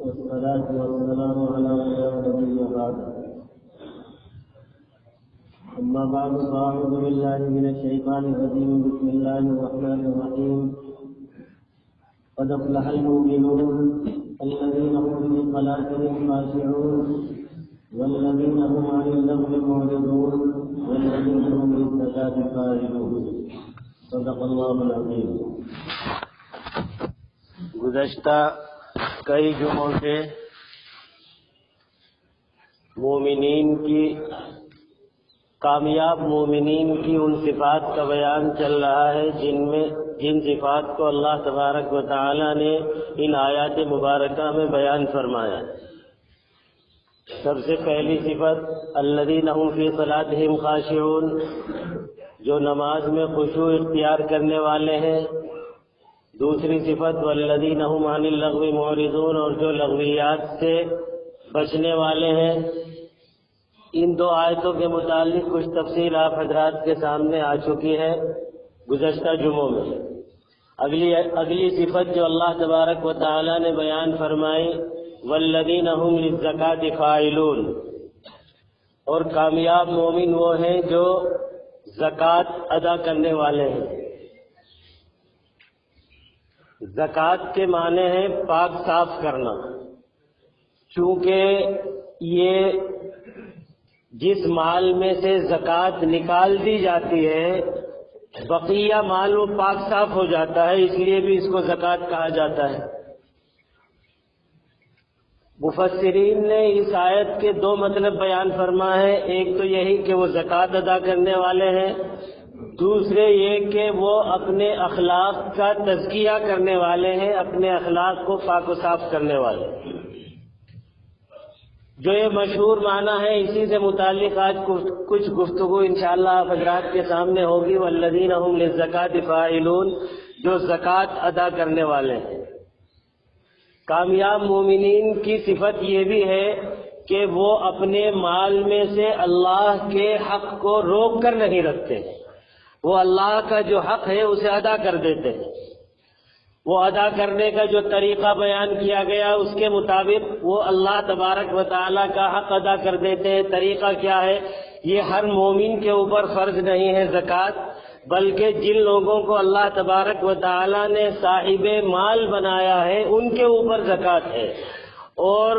والصلاة والسلام على نبي بعد. أما بعد فأعوذ بالله من الشيطان الرجيم. بسم الله الرحمن الرحيم. قد أفلح المؤمنون الذين هم في صلاتهم خاشعون والذين هم عن اللغو معرضون والذين هم للزكاة فاعلون. صدق الله العظيم. گزشتہ کئی جمعوں سے مومنین کی کامیاب مومنین کی ان صفات کا بیان چل رہا ہے جن صفات کو اللہ تبارک و تعالی نے ان آیات مبارکہ میں بیان فرمایا. سب سے پہلی صفت الذین هم فی صلاتہم خاشعون، جو نماز میں خشوع اختیار کرنے والے ہیں. دوسری صفت والذین هم عن اللغو معرضون، اور جو لغویات سے بچنے والے ہیں. ان دو آیتوں کے متعلق کچھ تفصیل آپ حضرات کے سامنے آ چکی ہے گزشتہ جمعوں میں. اگلی صفت جو اللہ تبارک و تعالی نے بیان فرمائی والذین هم للزکاة فاعلون، اور کامیاب مومن وہ ہیں جو زکوٰۃ ادا کرنے والے ہیں. زکوٰۃ کے معنی ہے پاک صاف کرنا. چونکہ یہ جس مال میں سے زکوٰۃ نکال دی جاتی ہے بقیہ مال وہ پاک صاف ہو جاتا ہے، اس لیے بھی اس کو زکوٰۃ کہا جاتا ہے. مفسرین نے اس آیت کے دو مطلب بیان فرمائے ہیں. ایک تو یہی کہ وہ زکوٰۃ ادا کرنے والے ہیں، دوسرے یہ کہ وہ اپنے اخلاق کا تزکیہ کرنے والے ہیں، اپنے اخلاق کو پاک و صاف کرنے والے. جو یہ مشہور معنی ہے اسی سے متعلق آج کچھ گفتگو انشاءاللہ آپ حضرات کے سامنے ہوگی. والذین هم للزکاة فاعلون، جو زکوٰۃ ادا کرنے والے ہیں. کامیاب مومنین کی صفت یہ بھی ہے کہ وہ اپنے مال میں سے اللہ کے حق کو روک کر نہیں رکھتے، وہ اللہ کا جو حق ہے اسے ادا کر دیتے ہیں. وہ ادا کرنے کا جو طریقہ بیان کیا گیا اس کے مطابق وہ اللہ تبارک و تعالیٰ کا حق ادا کر دیتے ہیں. طریقہ کیا ہے؟ یہ ہر مومن کے اوپر فرض نہیں ہے زکوٰۃ، بلکہ جن لوگوں کو اللہ تبارک و تعالیٰ نے صاحب مال بنایا ہے ان کے اوپر زکوٰۃ ہے. اور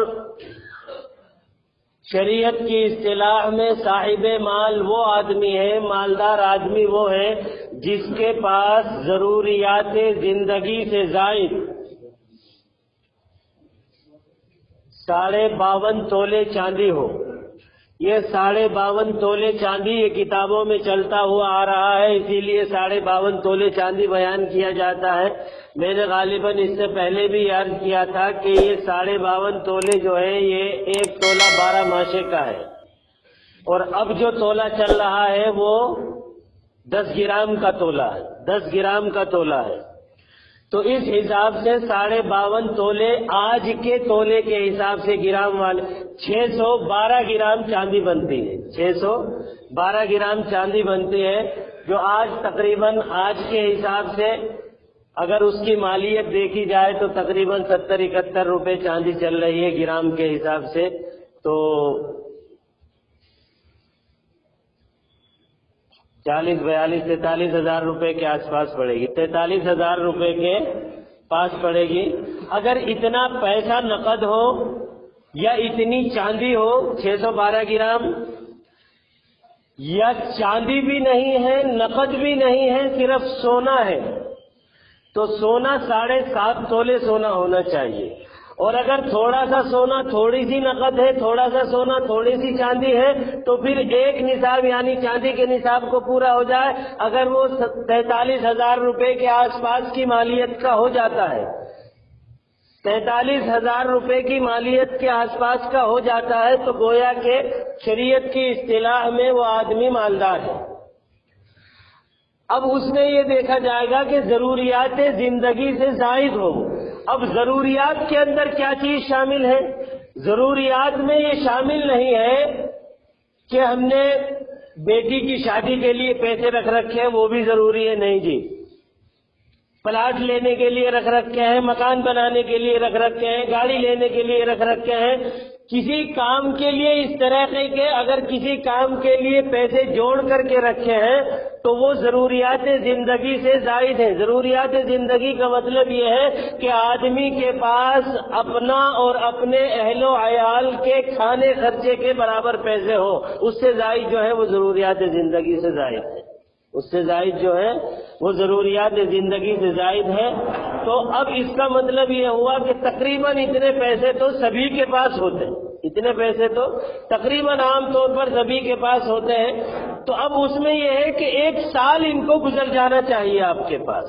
شریعت کی اصطلاح میں صاحب مال وہ آدمی ہے، مالدار آدمی وہ ہے جس کے پاس ضروریات زندگی سے زائد 52.5 تولے چاندی ہو. یہ 52.5 تولے چاندی یہ کتابوں میں چلتا ہوا آ رہا ہے، اسی لیے 52.5 تولے چاندی بیان کیا جاتا ہے. میں نے غالباً اس سے پہلے بھی عرض کیا تھا کہ یہ 52.5 تولے جو ہے یہ 1 تولہ 12 ماشے کا ہے، اور اب جو تولہ چل رہا ہے وہ 10 گرام کا تولہ ہے، 10 گرام کا تولہ ہے. تو اس حساب سے 52.5 تولے آج کے تولے کے حساب سے گرام والے 612 گرام چاندی بنتی ہے. 612 گرام چاندی بنتی ہے، جو آج تقریباً آج کے حساب سے اگر اس کی مالیت دیکھی جائے تو تقریباً 70-71 روپے چاندی چل رہی ہے گرام کے حساب سے. تو 40-42-43 ہزار روپے کے آس پاس پڑے گی، 43 ہزار روپے کے پاس پڑے گی. اگر اتنا پیسہ نقد ہو یا اتنی چاندی ہو 612 گرام، یا چاندی بھی نہیں ہے نقد بھی نہیں ہے صرف سونا ہے، تو سونا 7.5 تولے سونا ہونا چاہیے. اور اگر تھوڑا سا سونا تھوڑی سی نقد ہے، تھوڑا سا سونا تھوڑی سی چاندی ہے، تو پھر ایک نصاب یعنی چاندی کے نصاب کو پورا ہو جائے. اگر وہ 43 ہزار روپے کے آس پاس کی مالیت کا ہو جاتا ہے، 43 ہزار روپے کی مالیت کے آس پاس کا ہو جاتا ہے، تو گویا کہ شریعت کی اصطلاح میں وہ آدمی مالدار ہے. اب اس میں یہ دیکھا جائے گا کہ ضروریات زندگی سے زائد ہو. اب ضروریات کے اندر کیا چیز شامل ہے؟ ضروریات میں یہ شامل نہیں ہے کہ ہم نے بیٹی کی شادی کے لیے پیسے رکھ رکھے ہیں، وہ بھی ضروری ہے، نہیں جی۔ پلاٹ لینے کے لیے رکھ رکھے ہیں، مکان بنانے کے لیے رکھ رکھے ہیں، گاڑی لینے کے لیے رکھ رکھے ہیں، کسی کام کے لیے اس طرح کے اگر کسی کام کے لیے پیسے جوڑ کر کے رکھے ہیں تو وہ ضروریات زندگی سے زائد ہیں۔ ضروریات زندگی کا مطلب یہ ہے کہ آدمی کے پاس اپنا اور اپنے اہل و عیال کے کھانے خرچے کے برابر پیسے ہو، اس سے زائد جو ہے وہ ضروریات زندگی سے زائد ہے، اس سے زائد جو ہے وہ ضروریات زندگی سے زائد ہے۔ تو اب اس کا مطلب یہ ہوا کہ تقریباً اتنے پیسے تو سبھی کے پاس ہوتے ہیں، اتنے پیسے تو تقریباً عام طور پر سبھی کے پاس ہوتے ہیں۔ تو اب اس میں یہ ہے کہ 1 سال ان کو گزر جانا چاہیے آپ کے پاس۔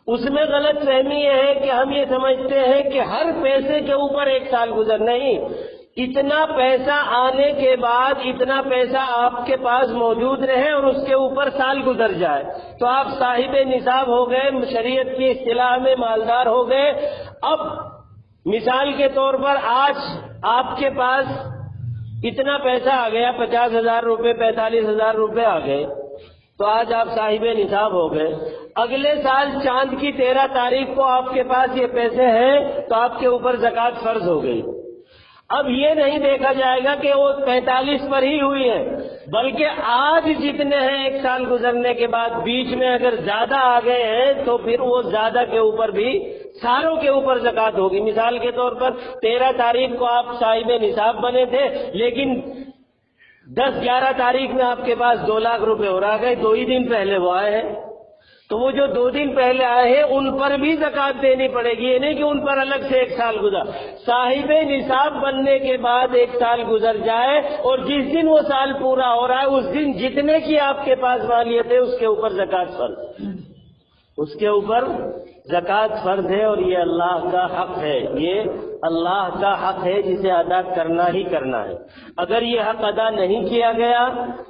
اس میں غلط فہمی یہ ہے کہ ہم یہ سمجھتے ہیں کہ ہر پیسے کے اوپر 1 سال گزر، نہیں، اتنا پیسہ آنے کے بعد اتنا پیسہ آپ کے پاس موجود رہے اور اس کے اوپر سال گزر جائے تو آپ صاحب نصاب ہو گئے، شریعت کی اصطلاح میں مالدار ہو گئے۔ اب مثال کے طور پر آج آپ کے پاس اتنا پیسہ آ گیا، 50,000 روپے، 45,000 روپے آ گئے، تو آج آپ صاحب نصاب ہو گئے۔ اگلے سال چاند کی 13 تاریخ کو آپ کے پاس یہ پیسے ہیں تو آپ کے اوپر زکوٰۃ فرض ہو گئی۔ اب یہ نہیں دیکھا جائے گا کہ وہ 45 پر ہی ہوئی ہے، بلکہ آج جتنے ہیں 1 سال گزرنے کے بعد بیچ میں اگر زیادہ آ گئے ہیں تو پھر وہ زیادہ کے اوپر بھی ساروں کے اوپر زکوٰۃ ہوگی۔ مثال کے طور پر 13 تاریخ کو آپ صاحب نصاب بنے تھے، لیکن 10-11 تاریخ میں آپ کے پاس 2 لاکھ روپے اور آ گئے، 2 ہی دن پہلے وہ آئے ہیں، تو وہ جو 2 دن پہلے آئے ہیں ان پر بھی زکوٰۃ دینی پڑے گی، یہ نہیں کہ ان پر الگ سے 1 سال گزر۔ صاحب نصاب بننے کے بعد 1 سال گزر جائے اور جس دن وہ سال پورا ہو رہا ہے اس دن جتنے کی آپ کے پاس مالیت ہے اس کے اوپر زکوٰۃ فرض، اس کے اوپر زکوٰۃ فرض ہے، اور یہ اللہ کا حق ہے، یہ اللہ کا حق ہے جسے ادا کرنا ہی کرنا ہے۔ اگر یہ حق ادا نہیں کیا گیا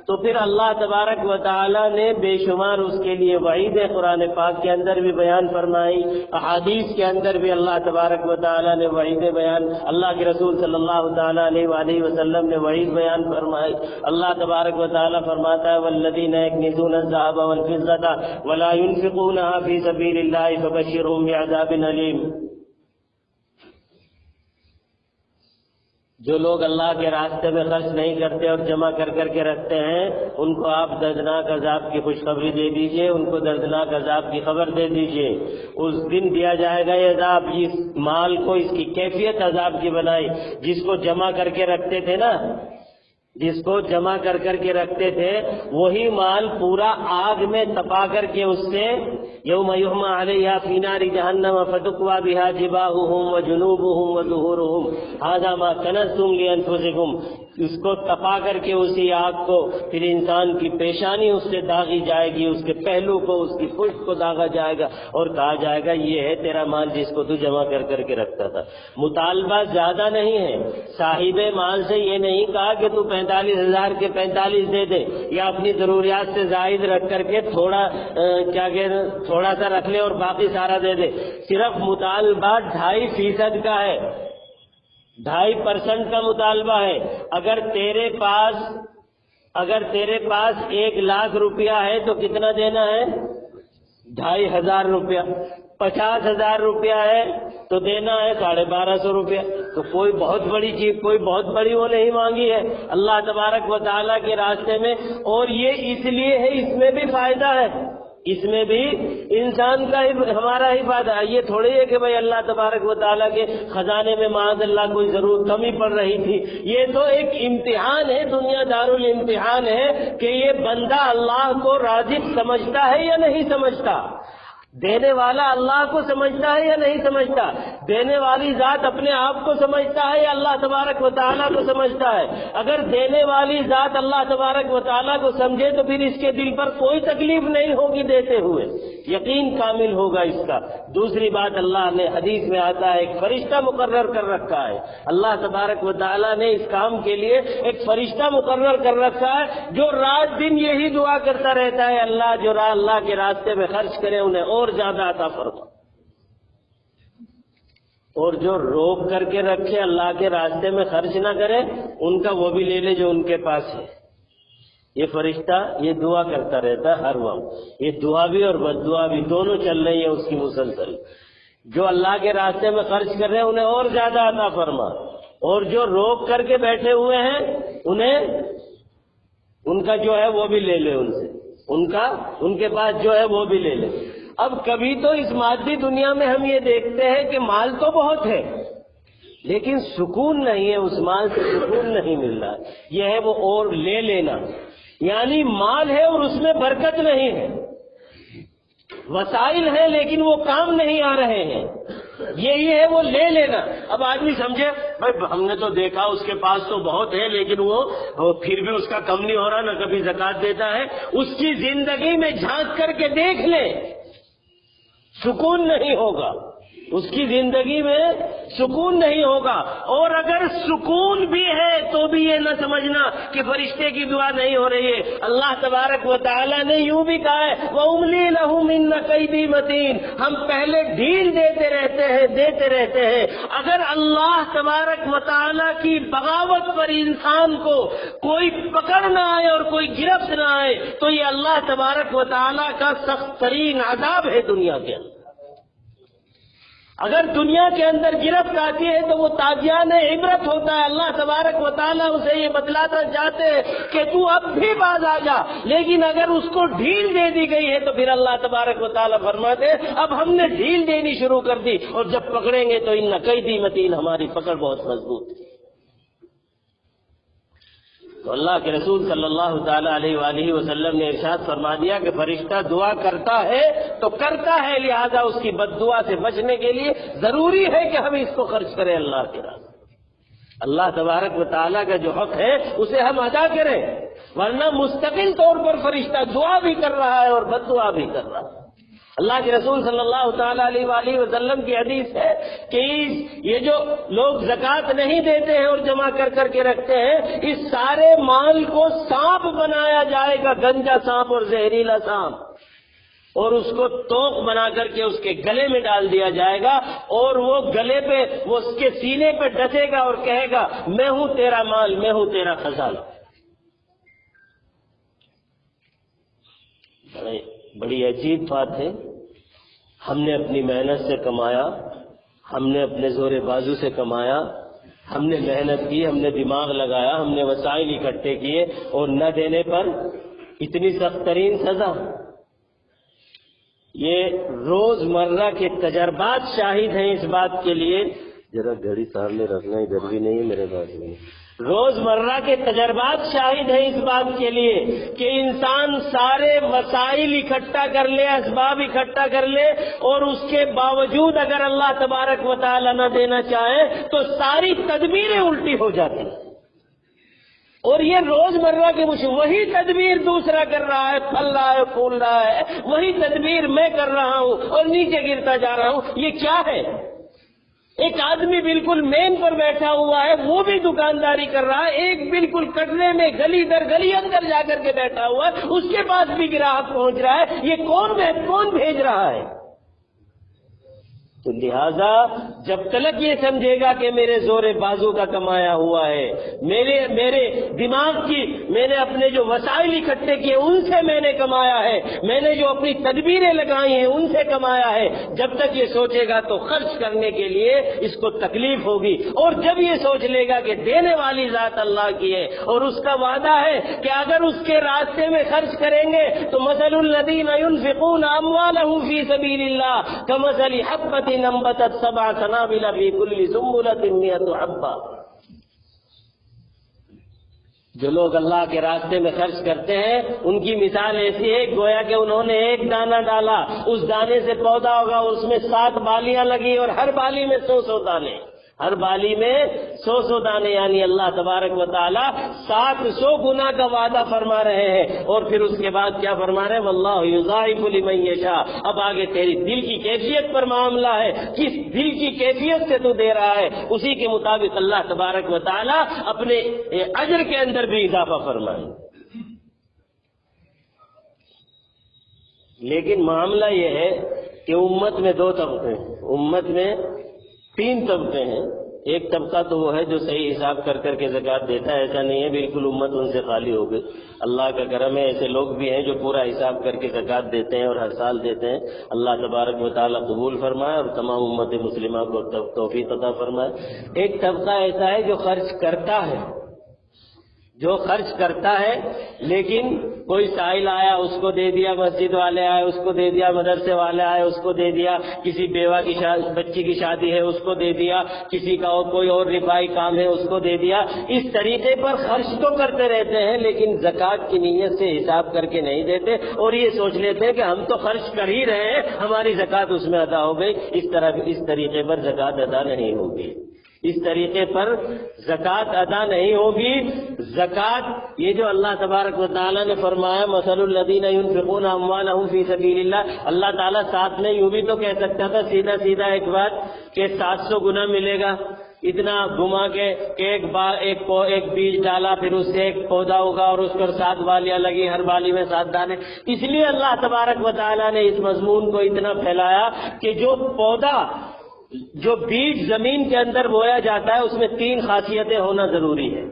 تو پھر اللہ تبارک و تعالی نے بے شمار اس کے لیے وعیدیں قرآن پاک کے اندر بھی بیان فرمائی، احادیث کے اندر بھی اللہ تبارک و تعالی نے وعیدیں بیان، اللہ کے رسول صلی اللہ تعالی علیہ وآلہ وسلم نے وعید بیان فرمائی۔ اللہ تبارک و تعالی فرماتا ہے والذین یکنزون الذهب والفضة ولا ينفقونها في سبيل الله فبشرهم بعذاب أليم۔ جو لوگ اللہ کے راستے میں خرچ نہیں کرتے اور جمع کر کر کے رکھتے ہیں ان کو آپ دردناک عذاب کی خوشخبری دے دیجئے، ان کو دردناک عذاب کی خبر دے دیجئے۔ اس دن دیا جائے گا یہ عذاب، جس مال کو اس کی کیفیت عذاب کی بنائی، جس کو جمع کر کے رکھتے تھے نا، جس کو جمع کر کر کے رکھتے تھے وہی مال پورا آگ میں تپا کر کے اس سے یوم یحمى علیہا فی نار جہنم فتکوی بہا جباہہم وجنوبہم وظہورہم ھذا ما کنزتم لانفسکم، اس کو تپا کر کے اسی آگ کو پھر انسان کی پیشانی اس سے داغی جائے گی، اس کے پہلو کو، اس کی پشت کو داغا جائے گا اور کہا جائے گا یہ ہے تیرا مال جس کو تو جمع کر کر کے رکھتا تھا۔ مطالبہ زیادہ نہیں ہے، صاحب مال سے یہ نہیں کہا کہ تو 45,000 کے 45 دے دے یا اپنی ضروریات سے زائد رکھ کر کے تھوڑا سا رکھ لے اور باقی سارا دے دے۔ صرف مطالبہ 2.5% کا ہے، 2.5% کا مطالبہ ہے۔ اگر تیرے پاس 1 لاکھ روپیہ ہے تو کتنا دینا ہے؟ 2,500 روپیہ۔ 50,000 روپیہ ہے تو دینا ہے 1,250 روپیہ۔ تو کوئی بہت بڑی چیز، کوئی بہت بڑی وہ نہیں مانگی ہے اللہ تبارک و تعالیٰ کے راستے میں، اور یہ اس لیے ہے، اس میں بھی فائدہ ہے، اس میں بھی انسان کا ہمارا ہی فائدہ ہے۔ یہ تھوڑی ہے کہ بھئی اللہ تبارک و تعالیٰ کے خزانے میں معاذ اللہ کوئی ضرور کمی پڑ رہی تھی، یہ تو ایک امتحان ہے، دنیا دارالامتحان ہے کہ یہ بندہ اللہ کو رازق سمجھتا ہے یا نہیں سمجھتا، دینے والا اللہ کو سمجھتا ہے یا نہیں سمجھتا، دینے والی ذات اپنے آپ کو سمجھتا ہے یا اللہ تبارک و تعالیٰ کو سمجھتا ہے۔ اگر دینے والی ذات اللہ تبارک و تعالیٰ کو سمجھے تو پھر اس کے دل پر کوئی تکلیف نہیں ہوگی دیتے ہوئے، یقین کامل ہوگا اس کا۔ دوسری بات، اللہ نے حدیث میں آتا ہے ایک فرشتہ مقرر کر رکھا ہے، اللہ تبارک و تعالیٰ نے اس کام کے لیے ایک فرشتہ مقرر کر رکھا ہے جو رات دن یہی دعا کرتا رہتا ہے، اللہ جو اللہ کے راستے میں خرچ کرے انہیں اور زیادہ عطا فرما۔ اور جو روک کر کے رکھے اللہ کے راستے میں خرچ نہ کرے ان کا وہ بھی لے لے جو ان کے پاس ہے۔ یہ فرشتہ یہ دعا کرتا رہتا ہے ہر وقت، یہ دعا بھی اور بد دعا بھی دونوں چل رہی ہے اس کی مسلسل۔ جو اللہ کے راستے میں خرچ کر رہے ہیں انہیں اور زیادہ عطا فرما، اور جو روک کر کے بیٹھے ہوئے ہیں ان کا جو ہے وہ بھی لے لے، ان سے ان کے پاس جو ہے وہ بھی لے لے۔ اب کبھی تو اس مادی دنیا میں ہم یہ دیکھتے ہیں کہ مال تو بہت ہے لیکن سکون نہیں ہے، اس مال سے سکون نہیں مل رہا، یہ ہے وہ اور لے لینا، یعنی مال ہے اور اس میں برکت نہیں ہے، وسائل ہیں لیکن وہ کام نہیں آ رہے ہیں، یہی ہے وہ لے لینا۔ اب آدمی سمجھے بھائی ہم نے تو دیکھا اس کے پاس تو بہت ہے لیکن وہ پھر بھی اس کا کم نہیں ہو رہا، نہ کبھی زکوٰۃ دیتا ہے، اس کی زندگی میں جھانک کر کے دیکھ لے، سکون نہیں ہوگا، اس کی زندگی میں سکون نہیں ہوگا۔ اور اگر سکون بھی ہے تو بھی یہ نہ سمجھنا کہ فرشتے کی دعا نہیں ہو رہی ہے۔ اللہ تبارک و تعالیٰ نے یوں بھی کہا ہے وَأُمْلِي لَهُمْ إِنَّ كَيْدِي مَتِينٌ، ہم پہلے ڈھیل دیتے رہتے ہیں۔ اگر اللہ تبارک و تعالیٰ کی بغاوت پر انسان کو کوئی پکڑ نہ آئے اور کوئی گرفت نہ آئے تو یہ اللہ تبارک و تعالیٰ کا سخت ترین عذاب ہے دنیا کے اندر۔ اگر دنیا کے اندر گرفت آتی ہے تو وہ تازیان عبرت ہوتا ہے، اللہ تبارک و تعالیٰ اسے یہ بتلانا چاہتے ہیں کہ تو اب بھی باز آ جا، لیکن اگر اس کو ڈھیل دے دی گئی ہے تو پھر اللہ تبارک و تعالیٰ فرماتے ہیں اب ہم نے ڈھیل دینی شروع کر دی، اور جب پکڑیں گے تو ان قیدی متین، ہماری پکڑ بہت مضبوط ہے۔ تو اللہ کے رسول صلی اللہ تعالی علیہ وآلہ وسلم نے ارشاد فرما دیا کہ فرشتہ دعا کرتا ہے تو کرتا ہے، لہذا اس کی بد دعا سے بچنے کے لیے ضروری ہے کہ ہم اس کو خرچ کریں اللہ کے راستے۔ اللہ تبارک و تعالیٰ کا جو حق ہے اسے ہم ادا کریں، ورنہ مستقل طور پر فرشتہ دعا بھی کر رہا ہے اور بد دعا بھی کر رہا ہے۔ اللہ کے رسول صلی اللہ تعالی علیہ وآلہ وسلم کی حدیث ہے کہ یہ جو لوگ زکوٰۃ نہیں دیتے ہیں اور جمع کر کے رکھتے ہیں، اس سارے مال کو سانپ بنایا جائے گا، گنجا سانپ اور زہریلا سانپ، اور اس کو توق بنا کر کے اس کے گلے میں ڈال دیا جائے گا، اور وہ گلے پہ وہ اس کے سینے پہ ڈسے گا اور کہے گا میں ہوں تیرا مال، میں ہوں تیرا خزانہ۔ بڑی عجیب بات ہے، ہم نے اپنی محنت سے کمایا، ہم نے اپنے زور بازو سے کمایا، ہم نے محنت کی، ہم نے دماغ لگایا، ہم نے وسائل اکٹھے کیے، اور نہ دینے پر اتنی سخت ترین سزا۔ یہ روز مرہ کے تجربات شاہد ہیں اس بات کے لیے، ذرا گھڑی سامنے رکھنا، ادھر بھی نہیں ہے میرے پاس بھی، روز مرہ کے تجربات شاہد ہیں اس بات کے لیے کہ انسان سارے وسائل اکٹھا کر لے، اسباب اکٹھا کر لے، اور اس کے باوجود اگر اللہ تبارک و تعالی نہ دینا چاہے تو ساری تدبیریں الٹی ہو جاتی ہیں۔ اور یہ روز مرہ کے وہی تدبیر دوسرا کر رہا ہے، پھل رہا ہے، پھول رہا ہے، وہی تدبیر میں کر رہا ہوں اور نیچے گرتا جا رہا ہوں، یہ کیا ہے؟ ایک آدمی بالکل مین پر بیٹھا ہوا ہے، وہ بھی دکانداری کر رہا ہے، ایک بالکل کٹرے میں گلی در گلی اندر جا کر کے بیٹھا ہوا ہے، اس کے پاس بھی گراہک پہنچ رہا ہے، یہ کون بھیج رہا ہے؟ تو لہذا جب تلک یہ سمجھے گا کہ میرے زور بازو کا کمایا ہوا ہے، میرے دماغ کی، میں نے اپنے جو وسائل اکٹھے کیے ان سے میں نے کمایا ہے، میں نے جو اپنی تدبیریں لگائی ہیں ان سے کمایا ہے، جب تک یہ سوچے گا تو خرچ کرنے کے لیے اس کو تکلیف ہوگی، اور جب یہ سوچ لے گا کہ دینے والی ذات اللہ کی ہے اور اس کا وعدہ ہے کہ اگر اس کے راستے میں خرچ کریں گے تو مثل الذین ينفقون اموالهم فی سبیل اللہ کمثل حبۃ انبتت سبع سنابل فی کل سنبلۃ مئۃ حبۃ۔ جو لوگ اللہ کے راستے میں خرچ کرتے ہیں ان کی مثال ایسی ہے گویا کہ انہوں نے ایک دانہ ڈالا، اس دانے سے پودا ہوگا، اس میں 7 بالیاں لگی اور ہر بالی میں 100 دانے، ہر بالی میں 100 دانے، یعنی اللہ تبارک و تعالی 700 گنا کا وعدہ فرما رہے ہیں، اور پھر اس کے بعد کیا فرما رہے ہیں؟ واللہ یضاعف لمن یشاء۔ اب آگے تیری دل کی کیفیت پر معاملہ ہے، کس دل کی کیفیت سے تو دے رہا ہے، اسی کے مطابق اللہ تبارک و تعالی اپنے اجر کے اندر بھی اضافہ فرمائے۔ لیکن معاملہ یہ ہے کہ امت میں 2 طبقے ہیں، امت میں تین طبقے ہیں. ایک طبقہ تو وہ ہے جو صحیح حساب کر کر کے زکوٰۃ دیتا ہے، ایسا نہیں ہے بالکل امت ان سے خالی ہو گئی. اللہ کا کرم ہے، ایسے لوگ بھی ہیں جو پورا حساب کر کے زکوٰۃ دیتے ہیں اور ہر سال دیتے ہیں. اللہ تبارک و تعالیٰ قبول فرمائے اور تمام امت مسلمہ کو توفیق عطا فرمائے. ایک طبقہ ایسا ہے جو خرچ کرتا ہے لیکن کوئی سائل آیا اس کو دے دیا، مسجد والے آئے اس کو دے دیا، مدرسے والے آئے اس کو دے دیا، کسی بیوہ کی بچی کی شادی ہے اس کو دے دیا، کسی کا کوئی اور رفائی کام ہے اس کو دے دیا. اس طریقے پر خرچ تو کرتے رہتے ہیں لیکن زکوٰۃ کی نیت سے حساب کر کے نہیں دیتے اور یہ سوچ لیتے ہیں کہ ہم تو خرچ کر ہی رہے ہیں، ہماری زکوٰۃ اس میں ادا ہو گئی. اس طریقے پر زکوٰۃ ادا نہیں ہوگی. اس طریقے پر زکوٰۃ ادا نہیں ہوگی. زکوٰۃ یہ جو اللہ تبارک و تعالیٰ نے فرمایا مثل الذین ينفقون اموالهم فی سبیل اللہ، اللہ تعالیٰ ساتھ میں یوں بھی تو کہہ سکتا تھا سیدھا ایک بات کہ 700 گنا ملے گا. اتنا گما کے ایک بیج ڈالا، پھر اس سے ایک پودا ہوگا اور اس پر 7 بالیاں لگی، ہر بالی میں 7 دانے. اس لیے اللہ تبارک و تعالیٰ نے اس مضمون کو اتنا پھیلایا کہ جو بیج زمین کے اندر بویا جاتا ہے اس میں 3 خاصیتیں ہونا ضروری ہے.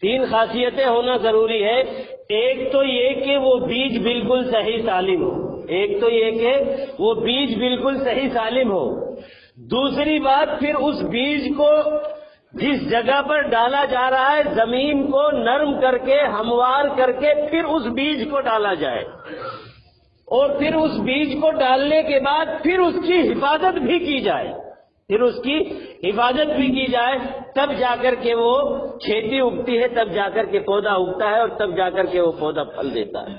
3 خاصیتیں ہونا ضروری ہے. ایک تو یہ کہ وہ بیج بالکل صحیح سالم ہو. دوسری بات، پھر اس بیج کو جس جگہ پر ڈالا جا رہا ہے زمین کو نرم کر کے ہموار کر کے پھر اس بیج کو ڈالا جائے، اور پھر اس بیج کو ڈالنے کے بعد پھر اس کی حفاظت بھی کی جائے، تب جا کر کے وہ کھیتی اگتی ہے، تب جا کر کے پودا اگتا ہے اور تب جا کر کے وہ پودا پھل دیتا ہے.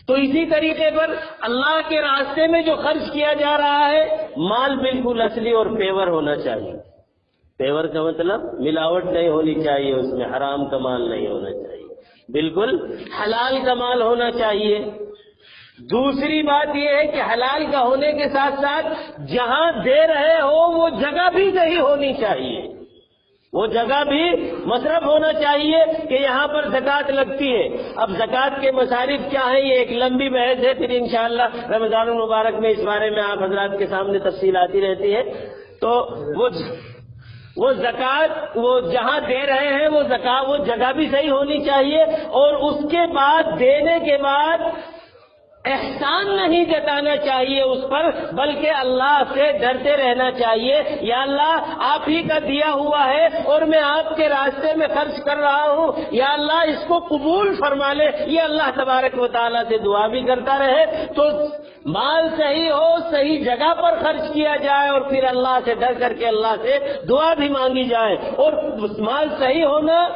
تو اسی طریقے پر اللہ کے راستے میں جو خرچ کیا جا رہا ہے مال بالکل اصلی اور پیور ہونا چاہیے. پیور کا مطلب ملاوٹ نہیں ہونی چاہیے، اس میں حرام کا مال نہیں ہونا چاہیے، بالکل حلال کا مال ہونا چاہیے. دوسری بات یہ ہے کہ حلال کا ہونے کے ساتھ ساتھ جہاں دے رہے ہو وہ جگہ بھی صحیح ہونی چاہیے، وہ جگہ بھی مصرف ہونا چاہیے کہ یہاں پر زکوٰۃ لگتی ہے. اب زکوٰۃ کے مصارف کیا ہیں یہ ایک لمبی بحث ہے، پھر انشاءاللہ رمضان المبارک میں اس بارے میں آپ حضرات کے سامنے تفصیل آتی رہتی ہے. تو وہ زکوٰۃ وہ جہاں دے رہے ہیں وہ جگہ بھی صحیح ہونی چاہیے، اور اس کے بعد دینے کے بعد احسان نہیں جتانا چاہیے اس پر، بلکہ اللہ سے ڈرتے رہنا چاہیے. یا اللہ آپ ہی کا دیا ہوا ہے اور میں آپ کے راستے میں خرچ کر رہا ہوں، یا اللہ اس کو قبول فرما لے. یہ اللہ تبارک و تعالیٰ سے دعا بھی کرتا رہے تو مال صحیح ہو، صحیح جگہ پر خرچ کیا جائے اور پھر اللہ سے ڈر کر کے اللہ سے دعا بھی مانگی جائے. اور مال صحیح ہونا،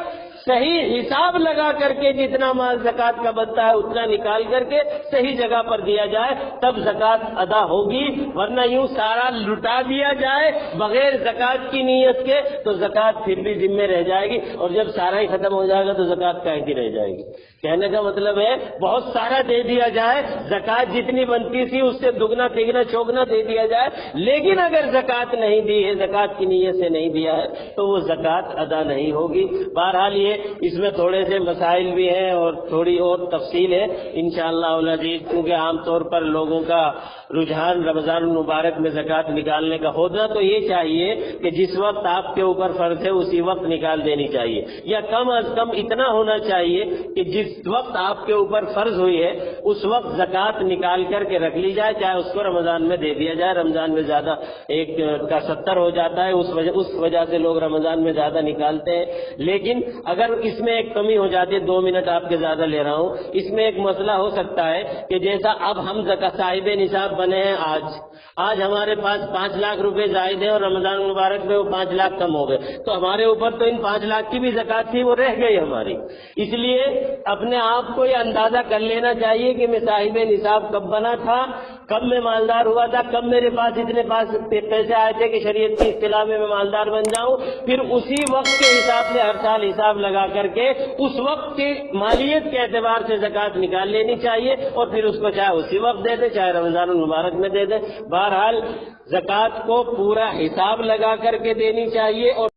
صحیح حساب لگا کر کے جتنا مال زکوٰۃ کا بنتا ہے اتنا نکال کر کے صحیح جگہ پر دیا جائے، تب زکوٰۃ ادا ہوگی. ورنہ یوں سارا لٹا دیا جائے بغیر زکوٰۃ کی نیت کے تو زکوٰۃ پھر بھی ذمہ رہ جائے گی، اور جب سارا ہی ختم ہو جائے گا تو زکوٰۃ کہاں کی رہ جائے گی. کہنے کا مطلب ہے بہت سارا دے دیا جائے، زکوٰۃ جتنی بنتی تھی اس سے دگنا تگنا چوگنا دے دیا جائے، لیکن اگر زکوٰۃ نہیں دی ہے، زکوٰۃ کی نیت سے نہیں دیا ہے تو وہ زکوٰۃ ادا نہیں ہوگی. بہرحال اس میں تھوڑے سے مسائل بھی ہیں اور تھوڑی اور تفصیل ہے انشاءاللہ العزیز، کیونکہ عام طور پر لوگوں کا رجحان رمضان المبارک میں زکوٰۃ نکالنے کا ہونا تو یہ چاہیے کہ جس وقت آپ کے اوپر فرض ہے اسی وقت نکال دینی چاہیے، یا کم از کم اتنا ہونا چاہیے کہ جس وقت آپ کے اوپر فرض ہوئی ہے اس وقت زکوٰۃ نکال کر کے رکھ لی جائے، چاہے اس کو رمضان میں دے دیا جائے. رمضان میں زیادہ ایک کا 70 ہو جاتا ہے، اس وجہ سے لوگ رمضان میں زیادہ نکالتے ہیں. لیکن اگر اس میں ایک کمی ہو جاتی ہے، 2 منٹ آپ کے زیادہ لے رہا ہوں، اس میں ایک مسئلہ ہو سکتا ہے کہ جیسا اب ہم صاحب نصاب بنے ہیں، آج ہمارے پاس 5 لاکھ روپے زائد ہیں اور رمضان مبارک میں وہ 5 لاکھ کم ہو گئے، تو ہمارے اوپر تو ان 5 لاکھ کی بھی زکوٰۃ تھی وہ رہ گئی ہماری. اس لیے اپنے آپ کو یہ اندازہ کر لینا چاہیے کہ میں صاحب نصاب کب بنا تھا، کب میں مالدار ہوا تھا، کب میرے پاس اتنے پیسے آئے تھے کہ شریعت کی اصطلاح میں مالدار بن جاؤں. پھر اسی وقت کے حساب سے ہر سال حساب لگا کر کے اس وقت کی مالیت کے اعتبار سے زکوٰۃ نکال لینی چاہیے، اور پھر اس کو چاہے اسی وقت دے دے چاہے رمضان المبارک میں دے دے. بہرحال زکوٰۃ کو پورا حساب لگا کر کے دینی چاہیے اور